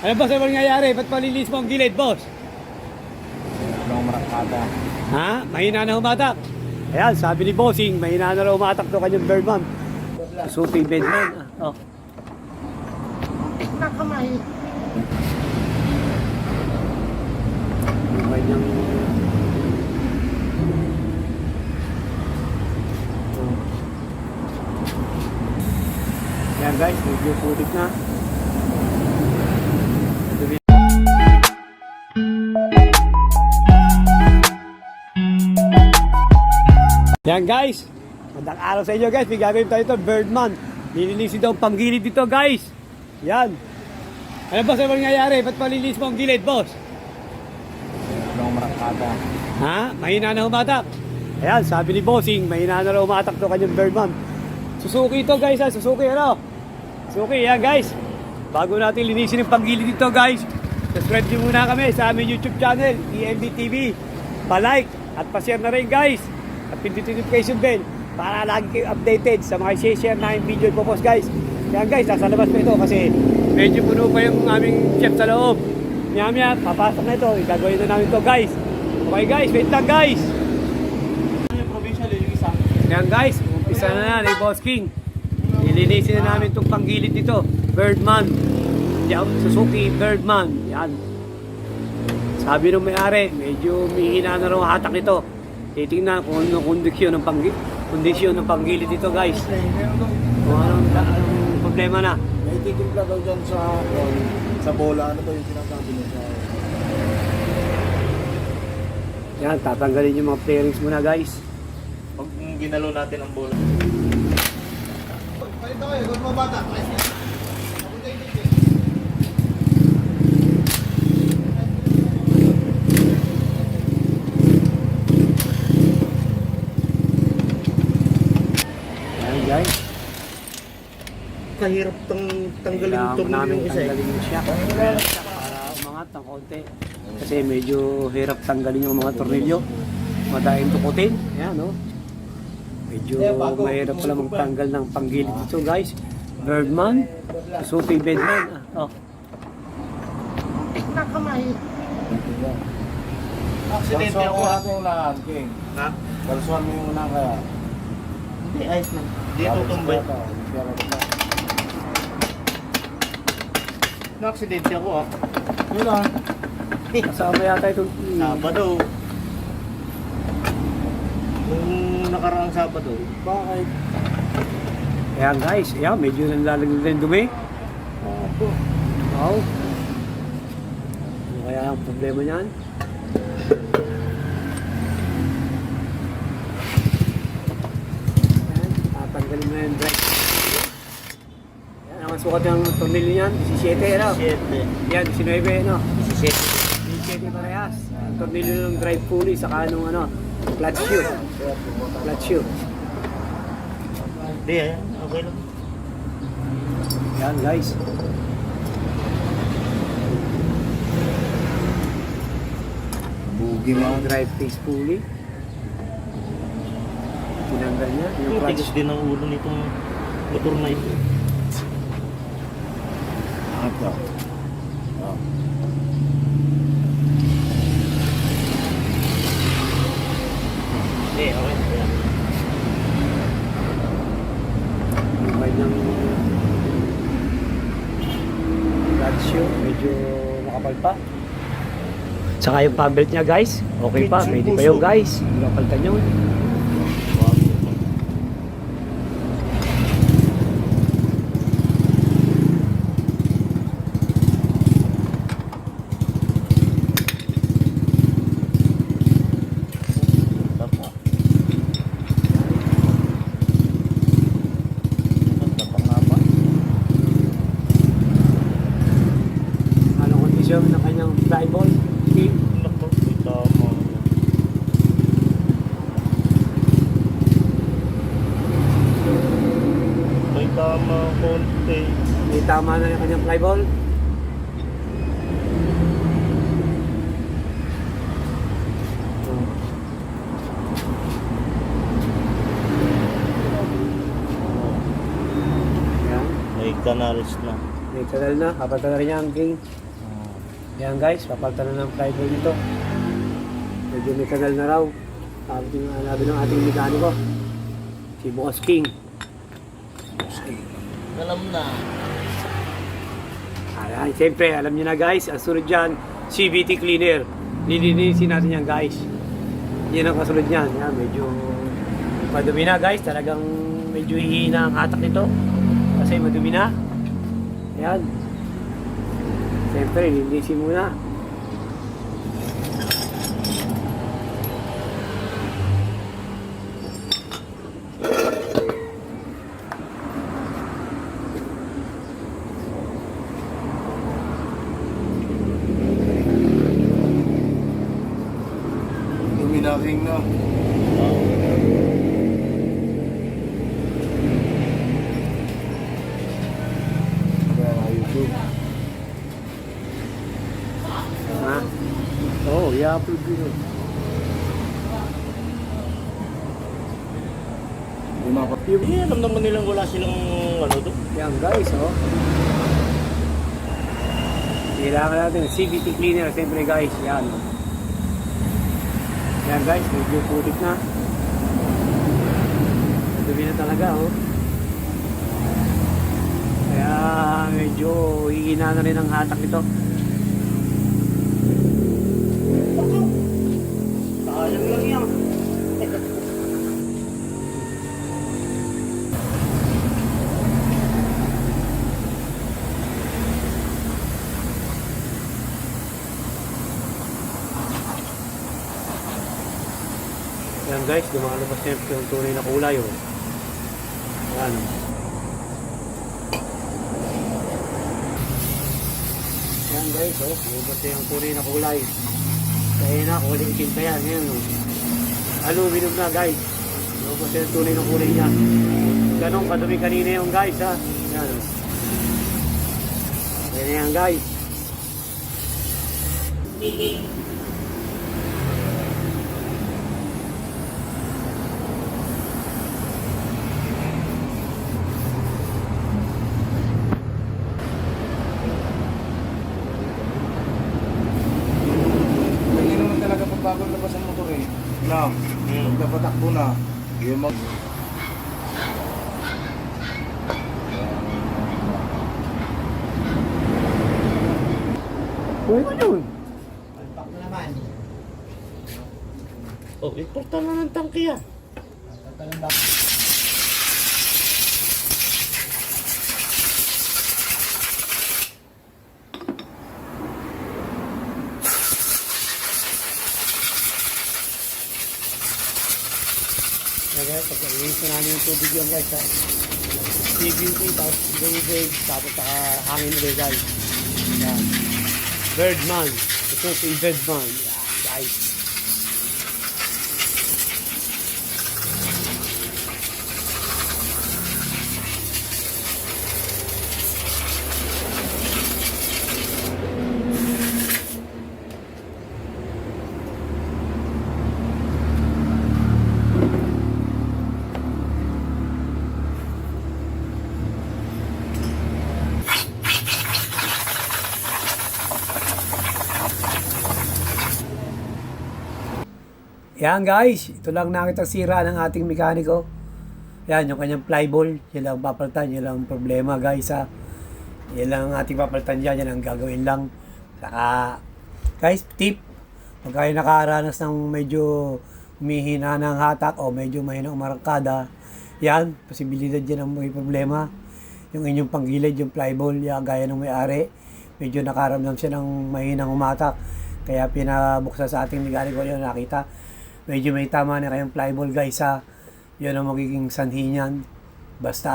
Ano ba sa nangyayari? Ba't malinis mo ang gilid, boss? Long marakada. Ha? Mahina na umatak. Ayan, sabi ni Bossing, mahina na raw umatak to kanyang Birdman. Supi Birdman. Oh. Nakamay. Yung kanyang... Oh. Ayan guys, medyo putik na. Yan guys, magandang araw sa inyo guys, may gagawin tayo ito, Birdman. Nilinisin daw ang panggilid dito guys. Yan. Ano ba sa nangyayari? Ba't malinis mo ang gilid, boss? Long marakada. Ha? Mahina na umatak. Ayan, sabi ni Bossing, mahina na raw umatak to kanyang Birdman. Suzuki ito guys ha, Suzuki ano? Suzuki, yan guys. Bago natin linisin ang panggilid dito guys, subscribe nyo muna kami sa aming YouTube channel, EMB TV. Pa-like at pa-share na rin guys. At pindutin notification bell para lagi kayo updated sa mga share na yung video po post guys. Yan guys, nasa labas pa ito kasi medyo puno pa yung aming chef sa loob. Maya papasok na ito, igagawin na namin ito guys. Okay guys, wait lang guys. Yung provincial yung isa. Yan guys, umpisa na ni Boss King. Nilinisin na namin itong panggilid nito, Birdman. Yan, Suzuki Birdman. Yan. Sabi nung may-ari, medyo mihina na raw hatak nito. Titingnan kung anong kondisyon ng panggilid dito guys. Kung anong problema na. May titimpla daw dyan sa bola. Ano ba yung sinasabi niya sa... Yan, tatanggalin yung mga fairings muna guys. Pag ginalo natin ang bola. Ito eh, kung mabata. Guys, Kahirap tanggalin kailangan itong namin yung isa eh. tanggalin yung shock para umangat ng konti kasi medyo hirap tanggalin yung mga tornilyo, madaing tukutin. Ayan, no? Medyo mahirap pala magtanggal ng panggilid dito guys. Birdman, Suzuki Birdman. Oh. Nakamay. Aksidente ako. Balsuan mo yung unahan, King. Ha? Balsuan mo yung unahan kaya. Hindi, ayos na. Hindi ito tumbay. Na-aksidente ako ah. Yun lang. Kasama yata itong Sabado. Nung nakaraang Sabado. Bakit? Ayan guys, ayan, medyo nanlalaglag din dumi. Opo. Wow. Ano kaya ang problema niyan? Tatanggalin mo yung drive. Yan, ang sukat yung tornilyo niyan, 17 ano? 7. Yan, 19 ano? 17. 17 parehas. Ang tornilyo ng drive pulley, saka nung ano, clutch shoe. Clutch shoe. Hindi eh, okay lang. Yan guys. Bugi Yung drive face pulley. Tinanggal niya. Yung Yung clutch. tigas din ang ulo nitong motor na ito. Ito. Hindi, okay. Yung kanyang clutch shoe, medyo nakapal pa. Saka yung pabelt niya guys, okay pa, pwede pa yun guys. Hindi kapaltan yun. Ano kondisyon ng kanyang flyball? Naku, tama. May tama konti. May tama na yung kanyang flyball. May canals na. May kanal na, kapag na rin niya ang king. Yan guys, papalitan na ng flyball dito. Medyo may tagal na raw. Sabi ng ating mekaniko, si Boss King. Alam na. Ayan, siyempre, alam niyo na guys, ang sunod dyan, CVT cleaner. Lilinisin natin yan guys. Yan ang kasunod niyan. Yan, medyo madumi na guys. Talagang medyo hihina ang hatak nito. Kasi madumi na. Ayan. Siyempre, lilinisin muna. Duminaking na. Kaya na YouTube. Ha? Oo, i-upload yun. Hindi mapa. Alam naman nilang wala silang ano doon. Yan guys, oh. Kailangan natin CVT cleaner, siyempre guys. Yan. Yan guys, medyo putik na. Dumi na talaga, oh. Kaya medyo hihina na rin ang hatak nito. Sayang lang yan. Yan guys, lumalabas na yung tunay na kulay, oh. Yan. Yan guys, oh. Lumabas na yung tunay na kulay. Kaya na, kulay itim pa yan. Yan, oh. Aluminum na guys. Lumabas na yung tunay na kulay niya. Ganun kadumi kanina yung guys, ha. Yan, oh. Yan na yan guys. Hindi naman talaga pagbago labas ang motor eh. Na, pagkapatakbo na. Yung mag... Pwede yun. Oh, important na ng tangke yan. Yan guys, pag-alinis na namin yung tubig yun guys, ha. CVT, tapos David, tapos saka hangin ulit guys. Yan. Birdman. Ito si Birdman. Yan guys. Yan guys, ito lang nakita sira ng ating mekaniko. Yan, yung kanyang flyball. Yan lang papalitan, yan lang problema guys, ha. Yan lang ang ating papalitan dyan, yan ang gagawin lang. Saka, guys, tip. Pag kayo nakaranas ng medyo humihina ng hatak o medyo mahina umarangkada, yan, posibilidad yan ang may problema. Yung inyong panggilid, yung flyball, yan, gaya ng may-ari, medyo nakaramdam siya ng mahinang umatak. Kaya pinabuksan sa ating mekaniko yun, nakita. Medyo may tama na kayong flyball guys, ha. Yun ang magiging sanhi niyan. Basta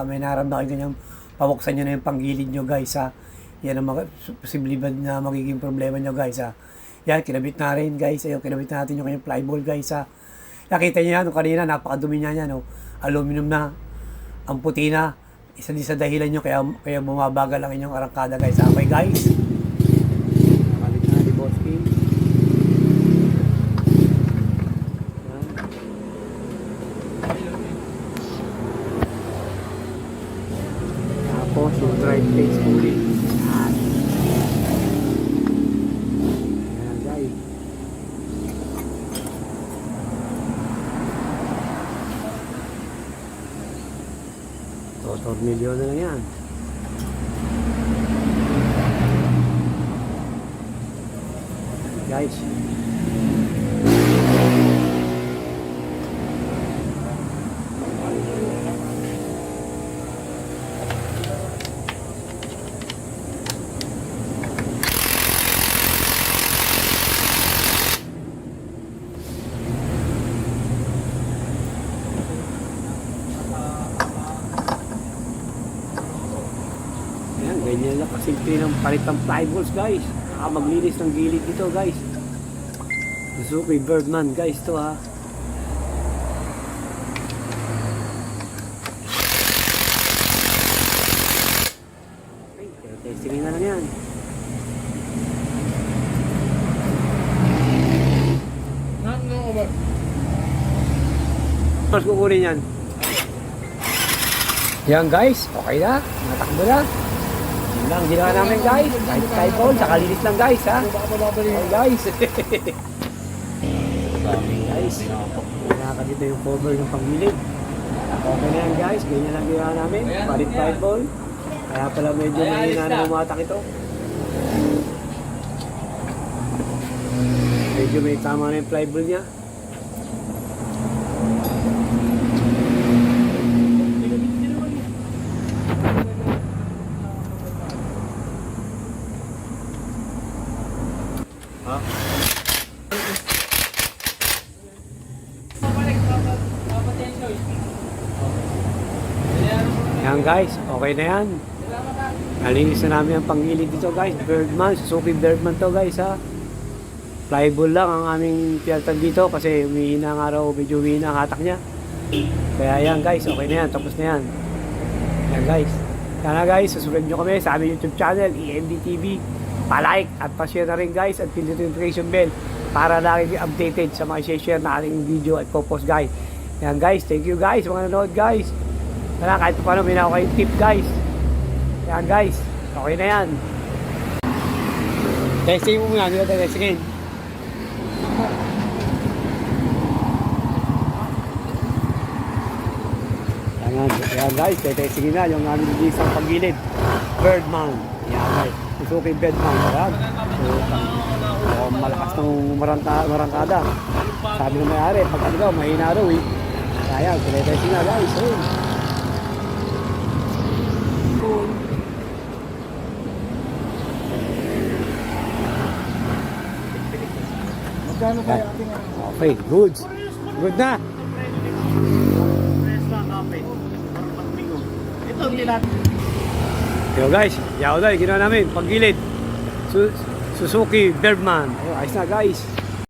may naramdaman kayo ganyan, pabuksan nyo na yung panggilid nyo guys, ha. Yan ang posibilidad na magiging problema nyo guys, ha. Yan, kinabit na rin guys. Ayun, kinabit natin yung kanyang flyball guys, ha. Nakita nyo yan, kanina napakadumi niya yan, oh. Aluminum na, ang puti na. Isa din sa dahilan nyo kaya bumabagal ang inyong arangkada guys. Okay guys. Nakabit na ni Boss King. Tapos yung drive plates ulit. Tornilyo na lang yan. Guys. Ayan, ganyan lang kasimple ng palit ng plyballs guys. Maglinis ng gilid dito guys. Suzuki Birdman guys to ha. Okay, pero testingin na lang yan. Mas kukunin yan. Yan guys, okay na. Natakbo na. Yan lang ginawa namin guys. Kahit typhoon, saka linis lang guys ha. Okay guys. Guys, nakakadito yung cover ng pangilid. Okay na yan guys, ganyan lang ginawa namin. Palit typhoon. Kaya pala medyo mahina na umatak ito. Medyo may tama na yung flyball niya. Yan guys, okay na yan. Nalinis na namin ang pangilid dito guys. Birdman, Suzuki Birdman to guys ha. Flyball lang ang aming piyaltan dito kasi umihina ang araw, medyo umihina ang hatak niya. Kaya yan guys, okay na yan, tapos na yan. Yan guys. Sana guys, susunod nyo kami sa aming YouTube channel, EMD TV. Pa-like at pa-share na rin guys at pindot notification bell para lagi updated sa mga share na ating video at post guys. Yan guys, thank you guys mga nanood guys. Sana kahit paano may na ako kayong tip guys. Yan guys, okay na yan. Testing mo muna, hindi natin testingin. Yan guys, testingin na yung aming isang pagilid. Birdman. Yan guys, Suzuki Birdman. Yan. So, malakas ng marangkada. Sabi ng may-ari, pag ano daw, mahina raw eh. Kaya, testing na guys. Ayun. Magkano kaya ating Okay, good. Good na. Ito, tilat. Yo guys, yaw na, ginawa namin, paggilid. Suzuki Birdman. Ayun, ayos na guys.